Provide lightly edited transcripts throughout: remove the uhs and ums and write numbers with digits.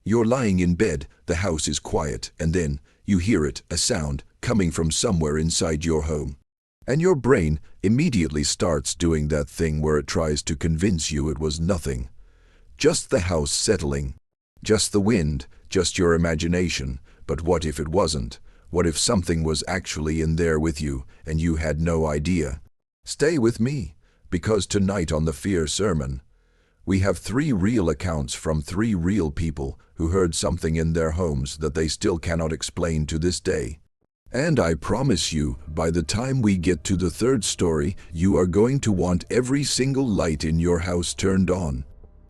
You're lying in bed, the house is quiet, and then you hear it, a sound coming from somewhere inside your home. And your brain immediately starts doing that thing where it tries to convince you it was nothing. Just the house settling. Just the wind, just your imagination. But what if it wasn't? What if something was actually in there with you and you had no idea? Stay with me, because tonight on the Fear Sermon, we have 3 real accounts from 3 real people who heard something in their homes that they still cannot explain to this day. And I promise you, by the time we get to the 3rd story, you are going to want every single light in your house turned on.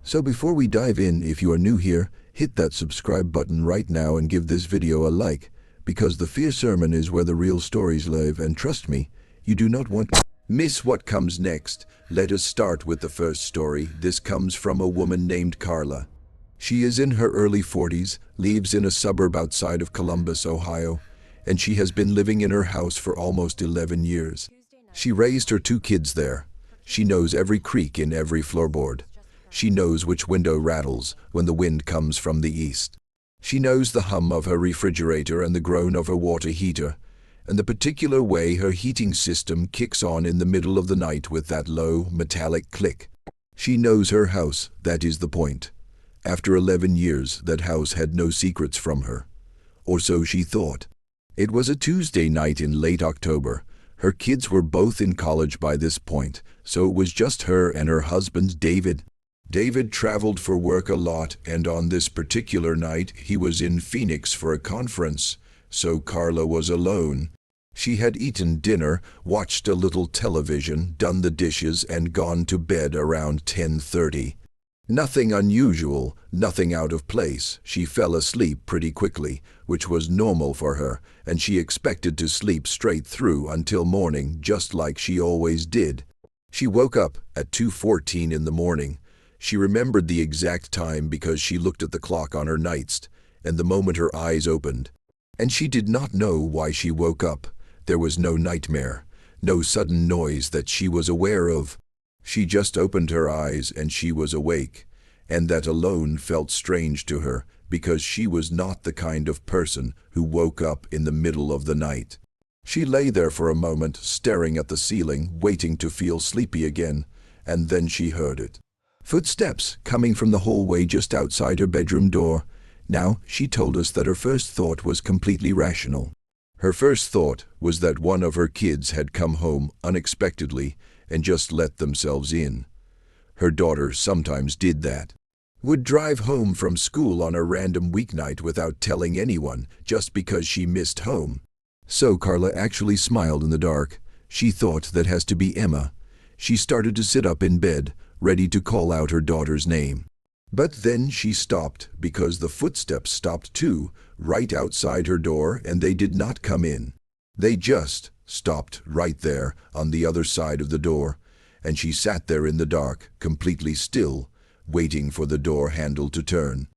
So before we dive in, if you are new here, hit that subscribe button right now and give this video a like, because the Fear Sermon is where the real stories live, and trust me, you do not want to miss what comes next. Let us start with the first story. This comes from a woman named Carla. She is in her early 40s, lives in a suburb outside of Columbus, Ohio, and she has been living in her house for almost 11 years. She raised her 2 kids there. She knows every creak in every floorboard. She knows which window rattles when the wind comes from the east. She knows the hum of her refrigerator and the groan of her water heater, and the particular way her heating system kicks on in the middle of the night with that low, metallic click. She knows her house, that is the point. After 11 years, that house had no secrets from her. Or so she thought. It was a Tuesday night in late October. Her kids were both in college by this point, so it was just her and her husband, David. David traveled for work a lot, and on this particular night, he was in Phoenix for a conference, so Carla was alone. She had eaten dinner, watched a little television, done the dishes, and gone to bed around 10:30. Nothing unusual, nothing out of place. She fell asleep pretty quickly, which was normal for her, and she expected to sleep straight through until morning, just like she always did. She woke up at 2:14 in the morning. She remembered the exact time because she looked at the clock on her nightstand, and the moment her eyes opened. And she did not know why she woke up. There was no nightmare, no sudden noise that she was aware of. She just opened her eyes and she was awake, and that alone felt strange to her because she was not the kind of person who woke up in the middle of the night. She lay there for a moment, staring at the ceiling, waiting to feel sleepy again, and then she heard it. Footsteps coming from the hallway just outside her bedroom door. Now, she told us that her first thought was completely rational. Her first thought was that one of her kids had come home unexpectedly and just let themselves in. Her daughter sometimes did that. Would drive home from school on a random weeknight without telling anyone just because she missed home. So Carla actually smiled in the dark. She thought that has to be Emma. She started to sit up in bed, ready to call out her daughter's name. But then she stopped because the footsteps stopped too, right outside her door, and they did not come in. They just stopped right there on the other side of the door, and she sat there in the dark, completely still, waiting for the door handle to turn.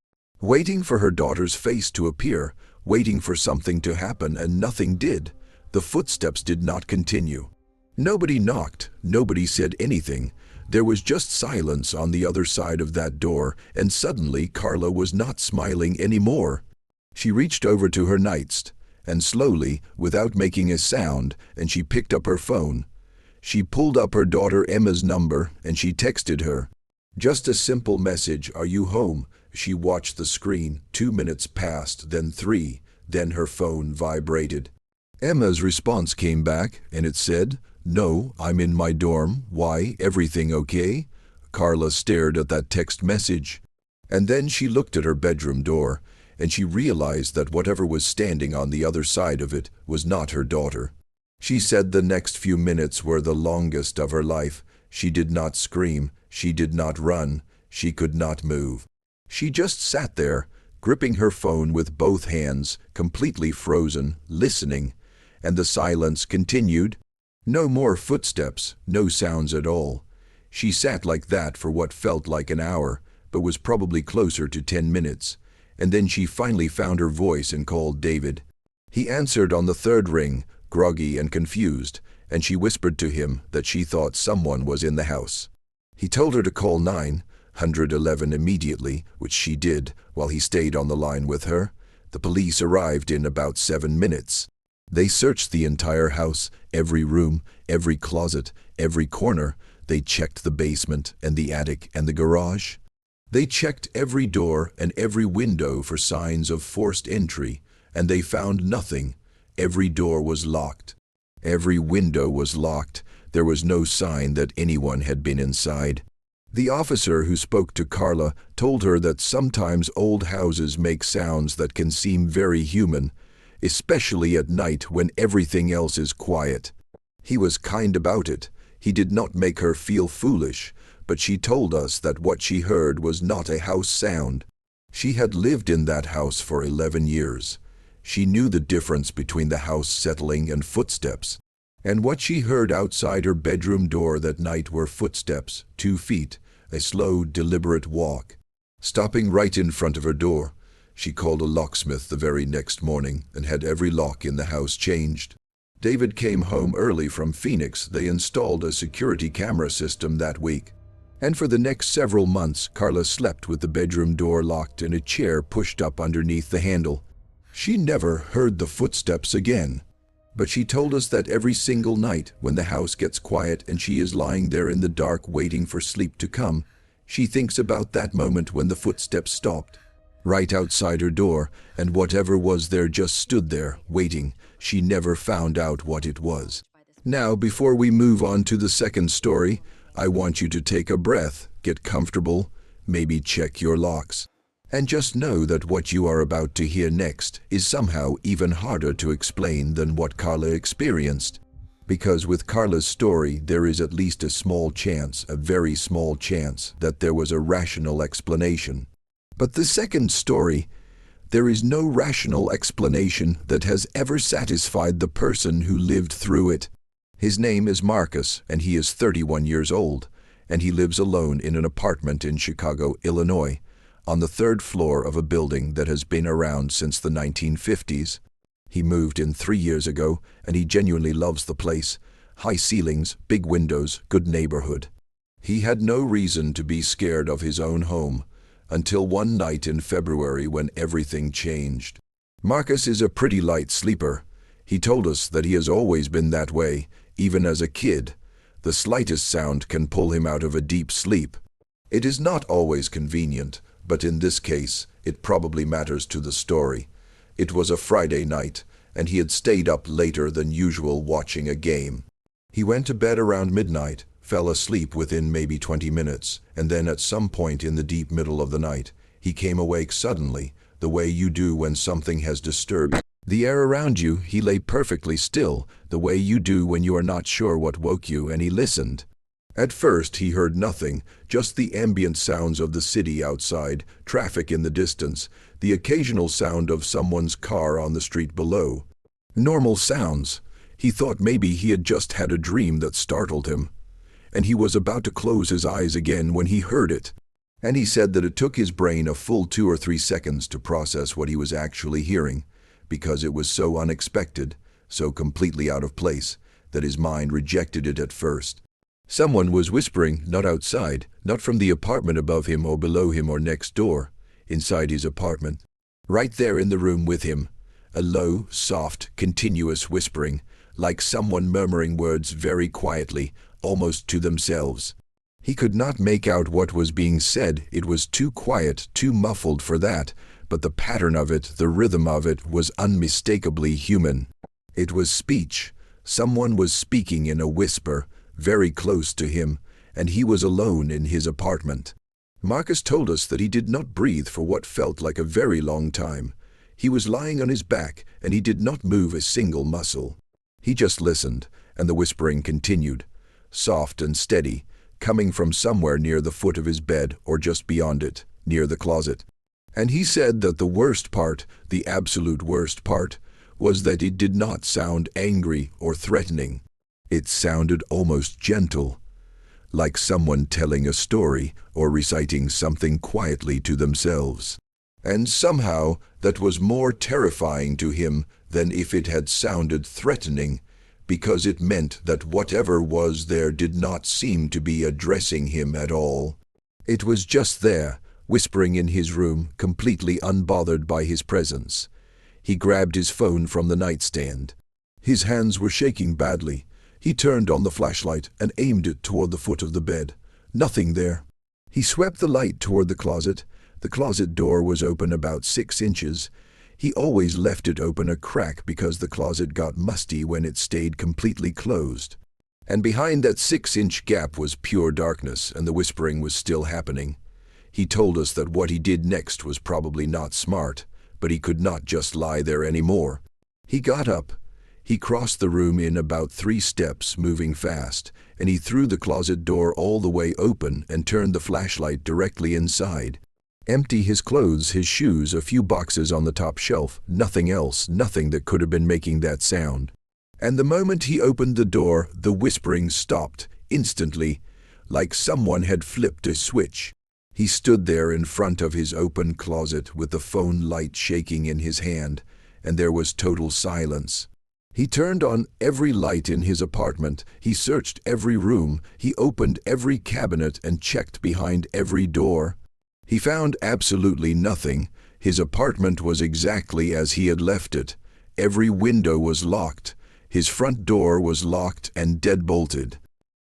Waiting for her daughter's face to appear, waiting for something to happen, and nothing did. The footsteps did not continue. Nobody knocked, nobody said anything. There was just silence on the other side of that door, and suddenly Carla was not smiling anymore. She reached over to her nightstand, and slowly, without making a sound, and she picked up her phone. She pulled up her daughter Emma's number, and she texted her. Just a simple message, "Are you home?" She watched the screen. 2 minutes passed, then 3, then her phone vibrated. Emma's response came back, and it said, "No, I'm in my dorm. Why, everything okay?" Carla stared at that text message. And then she looked at her bedroom door, and she realized that whatever was standing on the other side of it was not her daughter. She said the next few minutes were the longest of her life. She did not scream, she did not run, she could not move. She just sat there, gripping her phone with both hands, completely frozen, listening, and the silence continued. No more footsteps, no sounds at all. She sat like that for what felt like an hour, but was probably closer to 10 minutes, and then she finally found her voice and called David. He answered on the 3rd ring, groggy and confused, and she whispered to him that she thought someone was in the house. He told her to call 9, 111 immediately, which she did, while he stayed on the line with her. The police arrived in about 7 minutes. They searched the entire house, every room, every closet, every corner. They checked the basement and the attic and the garage. They checked every door and every window for signs of forced entry, and they found nothing. Every door was locked. Every window was locked. There was no sign that anyone had been inside. The officer who spoke to Carla told her that sometimes old houses make sounds that can seem very human, especially at night when everything else is quiet. He was kind about it. He did not make her feel foolish, but she told us that what she heard was not a house sound. She had lived in that house for 11 years. She knew the difference between the house settling and footsteps. And what she heard outside her bedroom door that night were footsteps, 2 feet, a slow, deliberate walk. Stopping right in front of her door, she called a locksmith the very next morning and had every lock in the house changed. David came home early from Phoenix. They installed a security camera system that week. And for the next several months, Carla slept with the bedroom door locked and a chair pushed up underneath the handle. She never heard the footsteps again. But she told us that every single night, when the house gets quiet and she is lying there in the dark waiting for sleep to come, she thinks about that moment when the footsteps stopped, right outside her door, and whatever was there just stood there, waiting. She never found out what it was. Now, before we move on to the second story, I want you to take a breath, get comfortable, maybe check your locks. And just know that what you are about to hear next is somehow even harder to explain than what Carla experienced. Because with Carla's story, there is at least a small chance, a very small chance, that there was a rational explanation. But the second story, there is no rational explanation that has ever satisfied the person who lived through it. His name is Marcus, and he is 31 years old, and he lives alone in an apartment in Chicago, Illinois, on the 3rd floor of a building that has been around since the 1950s. He moved in 3 years ago, and he genuinely loves the place. High ceilings, big windows, good neighborhood. He had no reason to be scared of his own home, until one night in February when everything changed. Marcus is a pretty light sleeper. He told us that he has always been that way, even as a kid. The slightest sound can pull him out of a deep sleep. It is not always convenient, but in this case, it probably matters to the story. It was a Friday night, and he had stayed up later than usual watching a game. He went to bed around midnight, fell asleep within maybe 20 minutes, and then at some point in the deep middle of the night, he came awake suddenly, the way you do when something has disturbed the air around you. He lay perfectly still, the way you do when you are not sure what woke you, and he listened. At first he heard nothing, just the ambient sounds of the city outside, traffic in the distance, the occasional sound of someone's car on the street below. Normal sounds. He thought maybe he had just had a dream that startled him. And he was about to close his eyes again when he heard it. And he said that it took his brain a full 2 or 3 seconds to process what he was actually hearing, because it was so unexpected, so completely out of place, that his mind rejected it at first. Someone was whispering, not outside, not from the apartment above him or below him or next door, inside his apartment. Right there in the room with him. A low, soft, continuous whispering, like someone murmuring words very quietly, almost to themselves. He could not make out what was being said. It was too quiet, too muffled for that, but the pattern of it, the rhythm of it, was unmistakably human. It was speech. Someone was speaking in a whisper, very close to him, and he was alone in his apartment. Marcus told us that he did not breathe for what felt like a very long time. He was lying on his back, and he did not move a single muscle. He just listened, and the whispering continued, soft and steady, coming from somewhere near the foot of his bed or just beyond it, near the closet. And he said that the worst part, the absolute worst part, was that it did not sound angry or threatening. It sounded almost gentle, like someone telling a story or reciting something quietly to themselves. And somehow that was more terrifying to him than if it had sounded threatening, because it meant that whatever was there did not seem to be addressing him at all. It was just there, whispering in his room, completely unbothered by his presence. He grabbed his phone from the nightstand. His hands were shaking badly. He turned on the flashlight and aimed it toward the foot of the bed. Nothing there. He swept the light toward the closet. The closet door was open about 6 inches. He always left it open a crack because the closet got musty when it stayed completely closed. And behind that 6-inch gap was pure darkness, and the whispering was still happening. He told us that what he did next was probably not smart, but he could not just lie there anymore. He got up. He crossed the room in about 3 steps, moving fast, and he threw the closet door all the way open and turned the flashlight directly inside. Empty his clothes, his shoes, a few boxes on the top shelf, nothing else, nothing that could have been making that sound. And the moment he opened the door, the whispering stopped, instantly, like someone had flipped a switch. He stood there in front of his open closet with the phone light shaking in his hand, and there was total silence. He turned on every light in his apartment. He searched every room. He opened every cabinet and checked behind every door. He found absolutely nothing. His apartment was exactly as he had left it. Every window was locked. His front door was locked and deadbolted.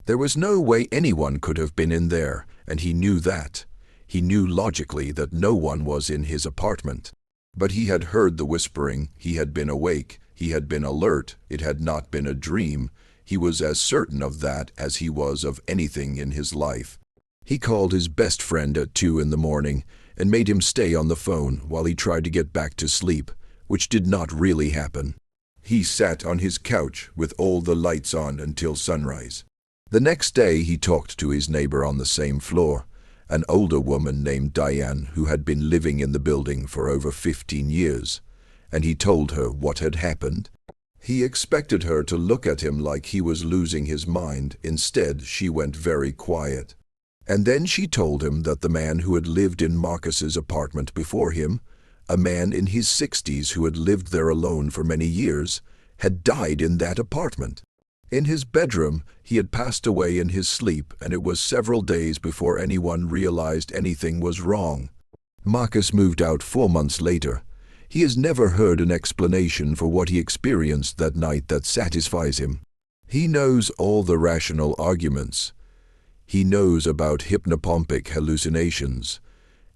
There was no way anyone could have been in there, and he knew that. He knew logically that no one was in his apartment. But he had heard the whispering. He had been awake. He had been alert. It had not been a dream. He was as certain of that as he was of anything in his life. He called his best friend at 2 in the morning and made him stay on the phone while he tried to get back to sleep, which did not really happen. He sat on his couch with all the lights on until sunrise. The next day he talked to his neighbor on the same floor, an older woman named Diane who had been living in the building for over 15 years, and he told her what had happened. He expected her to look at him like he was losing his mind. Instead, she went very quiet. And then she told him that the man who had lived in Marcus's apartment before him, a man in his 60s who had lived there alone for many years, had died in that apartment. In his bedroom, he had passed away in his sleep, and it was several days before anyone realized anything was wrong. Marcus moved out 4 months later. He has never heard an explanation for what he experienced that night that satisfies him. He knows all the rational arguments. He knows about hypnopompic hallucinations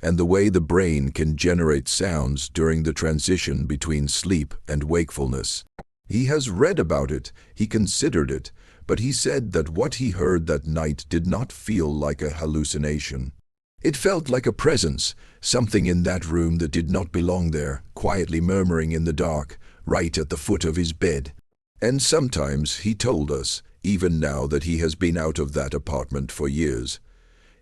and the way the brain can generate sounds during the transition between sleep and wakefulness. He has read about it, he considered it, but he said that what he heard that night did not feel like a hallucination. It felt like a presence, something in that room that did not belong there, quietly murmuring in the dark, right at the foot of his bed. And sometimes, he told us, even now that he has been out of that apartment for years,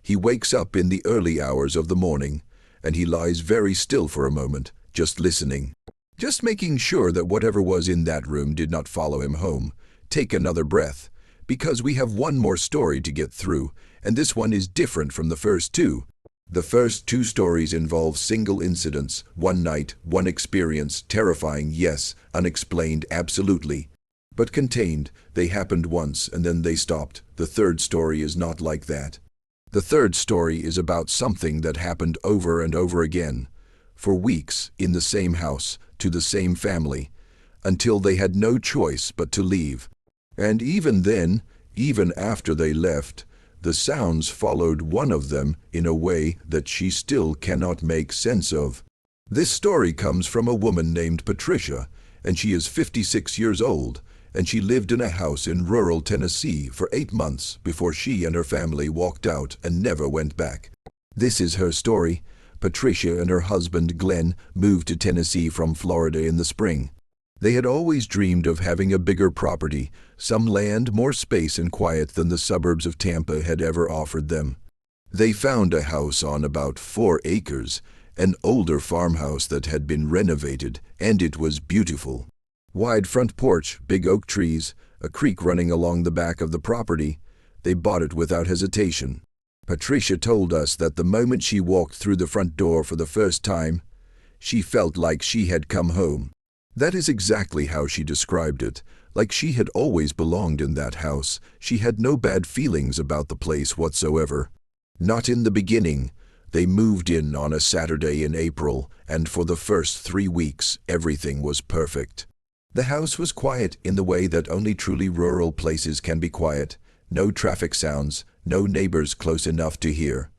he wakes up in the early hours of the morning, and he lies very still for a moment, just listening. Just making sure that whatever was in that room did not follow him home. Take another breath, because we have one more story to get through, and this one is different from the first 2. The first 2 stories involve single incidents, one night, one experience, terrifying, yes, unexplained, absolutely. But contained, they happened once and then they stopped. The third story is not like that. The third story is about something that happened over and over again, for weeks, in the same house, to the same family, until they had no choice but to leave. And even then, even after they left, the sounds followed one of them in a way that she still cannot make sense of. This story comes from a woman named Patricia, and she is 56 years old, and she lived in a house in rural Tennessee for 8 months before she and her family walked out and never went back. This is her story. Patricia and her husband Glenn moved to Tennessee from Florida in the spring. They had always dreamed of having a bigger property, some land, more space and quiet than the suburbs of Tampa had ever offered them. They found a house on about 4 acres, an older farmhouse that had been renovated, and it was beautiful. Wide front porch, big oak trees, a creek running along the back of the property. They bought it without hesitation. Patricia told us that the moment she walked through the front door for the first time, she felt like she had come home. That is exactly how she described it, like she had always belonged in that house. She had no bad feelings about the place whatsoever. Not in the beginning. They moved in on a Saturday in April, and for the first 3 weeks, everything was perfect. The house was quiet in the way that only truly rural places can be quiet. No traffic sounds, no neighbors close enough to hear.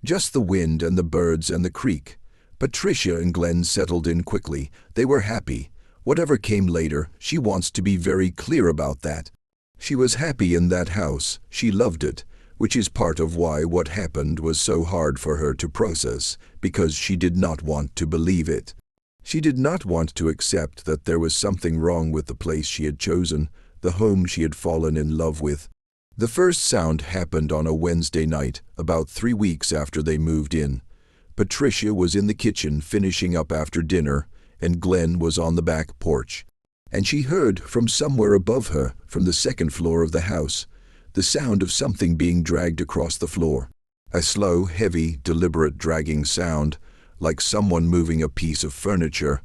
Just the wind and the birds and the creek. Patricia and Glenn settled in quickly. They were happy. Whatever came later, she wants to be very clear about that. She was happy in that house. She loved it, which is part of why what happened was so hard for her to process, because she did not want to believe it. She did not want to accept that there was something wrong with the place she had chosen, the home she had fallen in love with. The first sound happened on a Wednesday night, about 3 weeks after they moved in. Patricia was in the kitchen finishing up after dinner, and Glenn was on the back porch. And she heard from somewhere above her, from the second floor of the house, the sound of something being dragged across the floor. A slow, heavy, deliberate dragging sound, like someone moving a piece of furniture.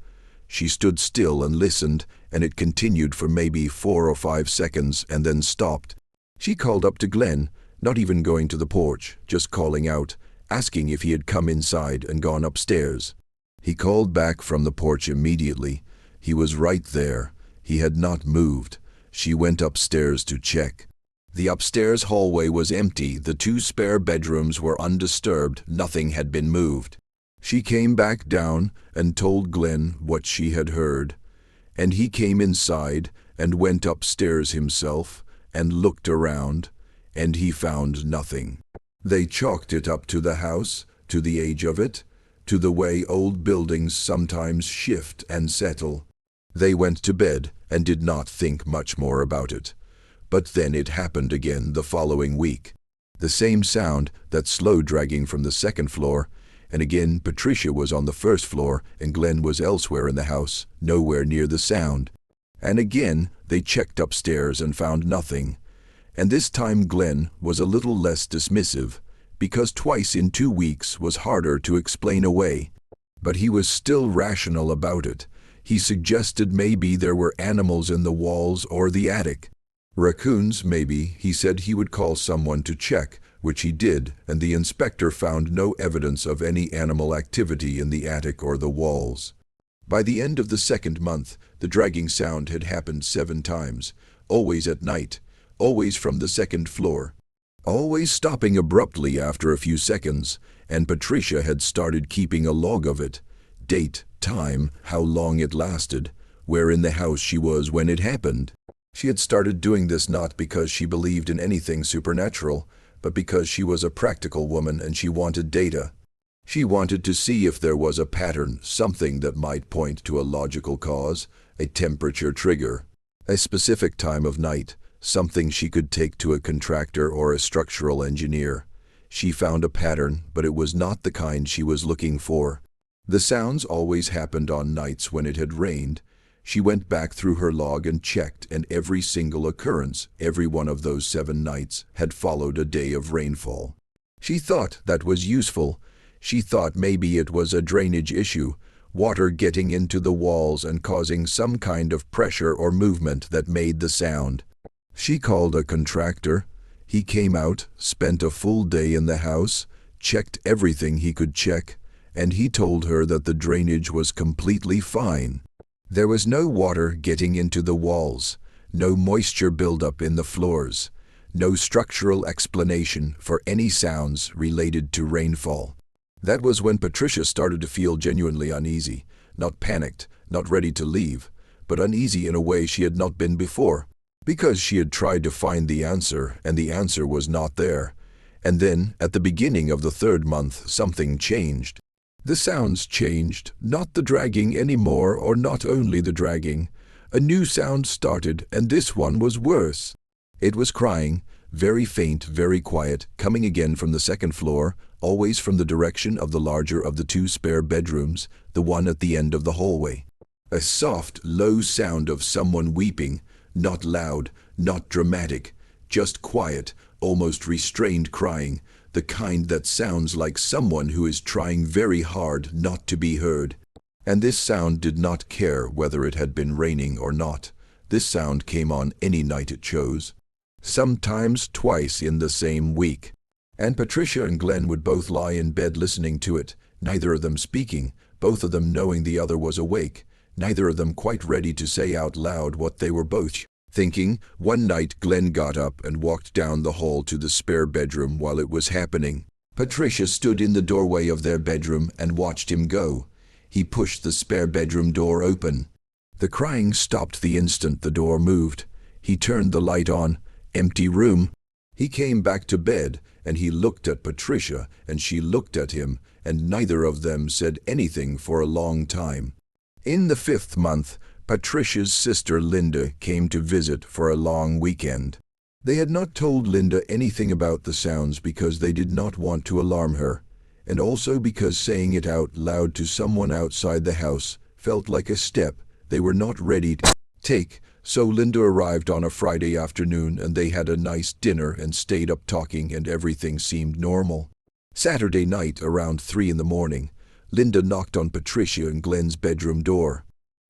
She stood still and listened, and it continued for maybe 4 or 5 seconds and then stopped. She called up to Glenn, not even going to the porch, just calling out, asking if he had come inside and gone upstairs. He called back from the porch immediately. He was right there. He had not moved. She went upstairs to check. The upstairs hallway was empty. The 2 spare bedrooms were undisturbed. Nothing had been moved. She came back down and told Glenn what she had heard. And he came inside and went upstairs himself and looked around, and he found nothing. They chalked it up to the house, to the age of it, to the way old buildings sometimes shift and settle. They went to bed and did not think much more about it. But then it happened again the following week. The same sound, that slow dragging from the second floor, and again Patricia was on the first floor and Glenn was elsewhere in the house, nowhere near the sound. And again they checked upstairs and found nothing. And this time Glenn was a little less dismissive, because twice in 2 weeks was harder to explain away. But he was still rational about it. He suggested maybe there were animals in the walls or the attic. Raccoons, maybe. He said he would call someone to check, which he did, and the inspector found no evidence of any animal activity in the attic or the walls. By the end of the 2nd month, the dragging sound had happened 7 times, always at night, always from the 2nd floor, always stopping abruptly after a few seconds, and Patricia had started keeping a log of it. Date, time, how long it lasted, where in the house she was when it happened. She had started doing this not because she believed in anything supernatural, but because she was a practical woman and she wanted data. She wanted to see if there was a pattern, something that might point to a logical cause, a temperature trigger, a specific time of night, something she could take to a contractor or a structural engineer. She found a pattern, but it was not the kind she was looking for. The sounds always happened on nights when it had rained. She went back through her log and checked, and every single occurrence, every one of those 7 nights, had followed a day of rainfall. She thought that was useful. She thought maybe it was a drainage issue, water getting into the walls and causing some kind of pressure or movement that made the sound. She called a contractor. He came out, spent a full day in the house, checked everything he could check, and he told her that the drainage was completely fine. There was no water getting into the walls, no moisture buildup in the floors, no structural explanation for any sounds related to rainfall. That was when Patricia started to feel genuinely uneasy, not panicked, not ready to leave, but uneasy in a way she had not been before, because she had tried to find the answer and the answer was not there. And then, at the beginning of the 3rd month, something changed. The sounds changed, not the dragging anymore, or not only the dragging. A new sound started, and this one was worse. It was crying, very faint, very quiet, coming again from the 2nd floor, always from the direction of the larger of the 2 spare bedrooms, the one at the end of the hallway. A soft, low sound of someone weeping, not loud, not dramatic, just quiet, almost restrained crying, the kind that sounds like someone who is trying very hard not to be heard. And this sound did not care whether it had been raining or not. This sound came on any night it chose. Sometimes twice in the same week. And Patricia and Glenn would both lie in bed listening to it, neither of them speaking, both of them knowing the other was awake, neither of them quite ready to say out loud what they were both thinking. One night Glenn got up and walked down the hall to the spare bedroom while it was happening. Patricia stood in the doorway of their bedroom and watched him go. He pushed the spare bedroom door open. The crying stopped the instant the door moved. He turned the light on. Empty room. He came back to bed, and he looked at Patricia, and she looked at him, and neither of them said anything for a long time. In the 5th month, Patricia's sister Linda came to visit for a long weekend. They had not told Linda anything about the sounds because they did not want to alarm her, and also because saying it out loud to someone outside the house felt like a step they were not ready to take. So Linda arrived on a Friday afternoon, and they had a nice dinner and stayed up talking, and everything seemed normal. Saturday night around 3 in the morning, Linda knocked on Patricia and Glenn's bedroom door.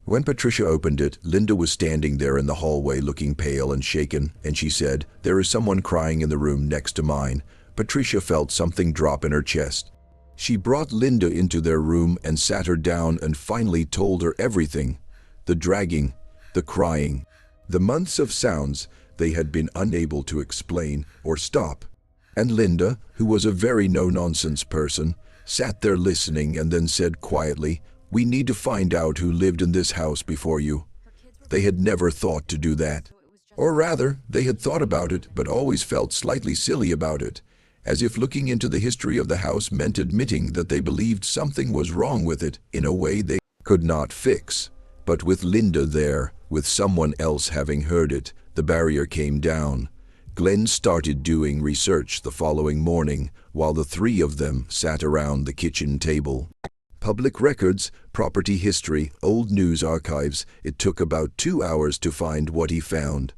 When Patricia opened it, Linda was standing there in the hallway looking pale and shaken, and she said, "There is someone crying in the room next to mine." Patricia felt something drop in her chest. She brought Linda into their room and sat her down and finally told her everything. The dragging, the crying, the months of sounds they had been unable to explain or stop. And Linda, who was a very no-nonsense person, sat there listening and then said quietly, "We need to find out who lived in this house before you." They had never thought to do that. Or rather, they had thought about it but always felt slightly silly about it, as if looking into the history of the house meant admitting that they believed something was wrong with it in a way they could not fix. But with Linda there, with someone else having heard it, the barrier came down. Glenn started doing research the following morning while the three of them sat around the kitchen table. Public records, property history, old news archives. It took about 2 hours to find what he found.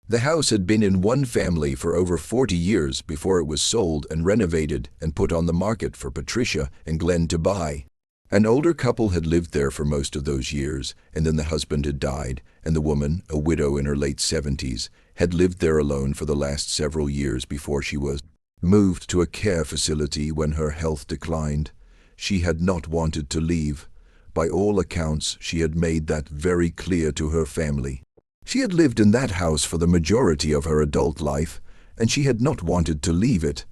The house had been in one family for over 40 years before it was sold and renovated and put on the market for Patricia and Glenn to buy. An older couple had lived there for most of those years, and then the husband had died, and the woman, a widow in her late 70s, had lived there alone for the last several years before she was moved to a care facility when her health declined. She had not wanted to leave. By all accounts, she had made that very clear to her family. She had lived in that house for the majority of her adult life, and she had not wanted to leave it.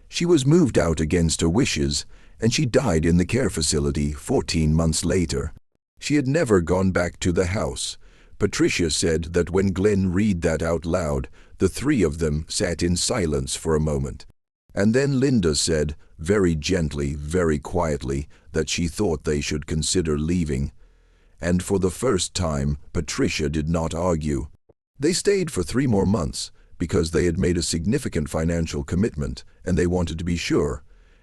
She was moved out against her wishes, and she died in the care facility 14 months later. She had never gone back to the house. Patricia said that when Glenn read that out loud, the three of them sat in silence for a moment. And then Linda said, very gently, very quietly, that she thought they should consider leaving. And for the first time, Patricia did not argue. They stayed for 3 more months because they had made a significant financial commitment, and they wanted to be sure.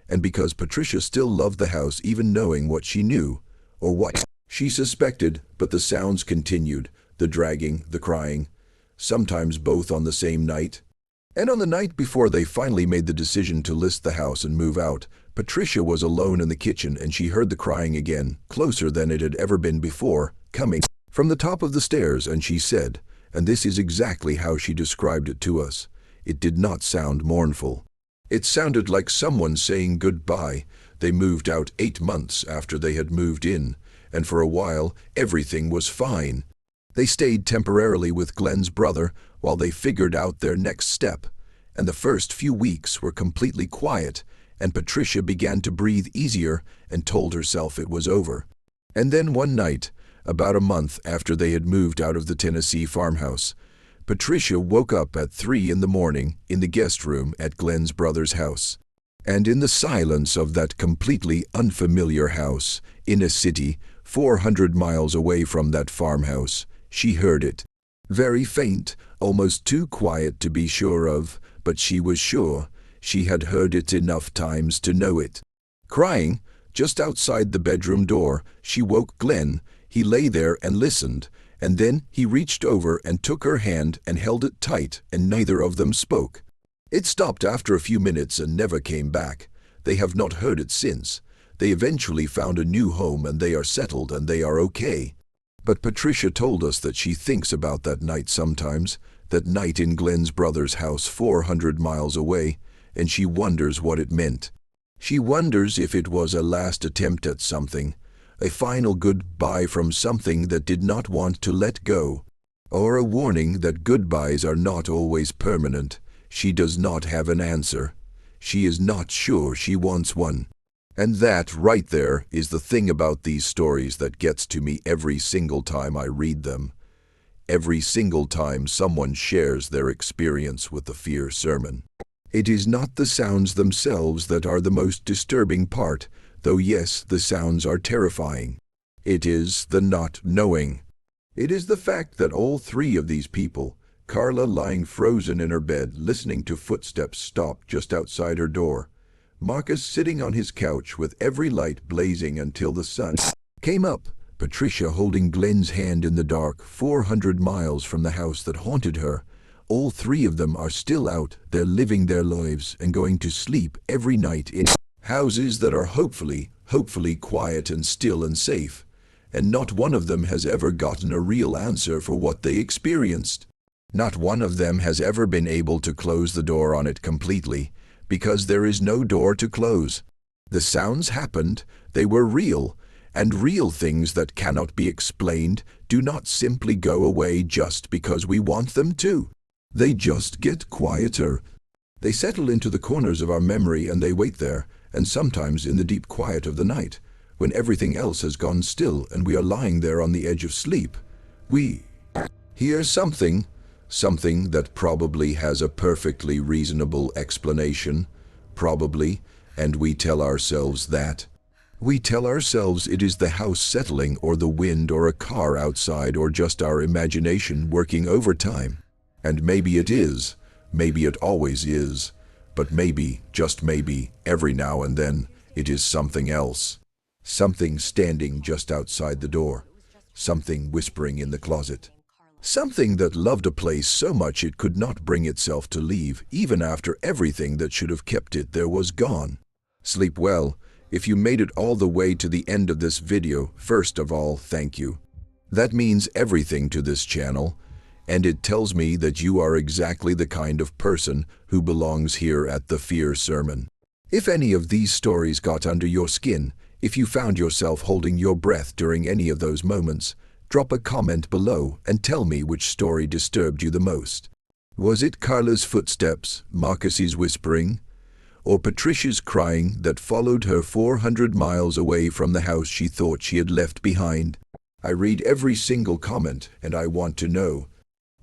And because Patricia still loved the house even knowing what she knew, or what she suspected, but the sounds continued, the dragging, the crying, sometimes both on the same night. And on the night before they finally made the decision to list the house and move out, Patricia was alone in the kitchen and she heard the crying again, closer than it had ever been before, coming from the top of the stairs, and she said, and this is exactly how she described it to us, it did not sound mournful. It sounded like someone saying goodbye. They moved out 8 months after they had moved in, and for a while everything was fine. They stayed temporarily with Glenn's brother while they figured out their next step, and the first few weeks were completely quiet, and Patricia began to breathe easier and told herself it was over. And then one night, about a month after they had moved out of the Tennessee farmhouse, Patricia woke up at 3 in the morning in the guest room at Glenn's brother's house. And in the silence of that completely unfamiliar house, in a city 400 miles away from that farmhouse, she heard it. Very faint, almost too quiet to be sure of, but she was sure. She had heard it enough times to know it. Crying, just outside the bedroom door, she woke Glenn. He lay there and listened. And then he reached over and took her hand and held it tight, and neither of them spoke. It stopped after a few minutes and never came back. They have not heard it since. They eventually found a new home and they are settled and they are okay. But Patricia told us that she thinks about that night sometimes, that night in Glenn's brother's house 400 miles away, and she wonders what it meant. She wonders if it was a last attempt at something, a final goodbye from something that did not want to let go, or a warning that goodbyes are not always permanent. She does not have an answer. She is not sure she wants one. And that, right there, is the thing about these stories that gets to me every single time I read them. Every single time someone shares their experience with the fear sermon. It is not the sounds themselves that are the most disturbing part, though yes, the sounds are terrifying. It is the not knowing. It is the fact that all three of these people, Carla lying frozen in her bed listening to footsteps stop just outside her door, Marcus sitting on his couch with every light blazing until the sun came up, Patricia holding Glenn's hand in the dark 400 miles from the house that haunted her. All three of them are still out there living their lives and going to sleep every night in houses that are hopefully quiet and still and safe. And not one of them has ever gotten a real answer for what they experienced. Not one of them has ever been able to close the door on it completely, because there is no door to close. The sounds happened, they were real, and real things that cannot be explained do not simply go away just because we want them to. They just get quieter. They settle into the corners of our memory and they wait there, and sometimes in the deep quiet of the night, when everything else has gone still and we are lying there on the edge of sleep, we hear something that probably has a perfectly reasonable explanation, probably, and we tell ourselves that. We tell ourselves it is the house settling or the wind or a car outside or just our imagination working overtime. And maybe it is, maybe it always is, but maybe, just maybe, every now and then, it is something else. Something standing just outside the door. Something whispering in the closet. Something that loved a place so much it could not bring itself to leave, even after everything that should have kept it there was gone. Sleep well. If you made it all the way to the end of this video, first of all, thank you. That means everything to this channel, and it tells me that you are exactly the kind of person who belongs here at the Fear Sermon. If any of these stories got under your skin, if you found yourself holding your breath during any of those moments, drop a comment below and tell me which story disturbed you the most. Was it Carla's footsteps, Marcus's whispering, or Patricia's crying that followed her 400 miles away from the house she thought she had left behind? I read every single comment and I want to know.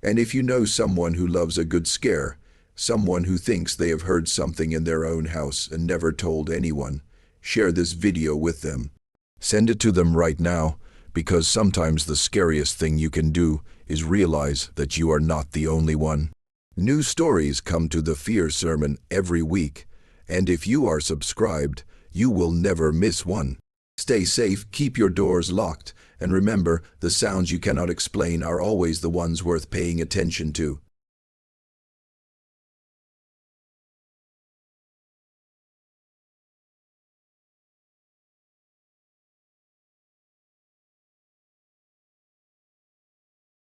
And if you know someone who loves a good scare, someone who thinks they have heard something in their own house and never told anyone, share this video with them. Send it to them right now, because sometimes the scariest thing you can do is realize that you are not the only one. New stories come to the Fear Sermon every week, and if you are subscribed, you will never miss one. Stay safe, keep your doors locked, and remember, the sounds you cannot explain are always the ones worth paying attention to.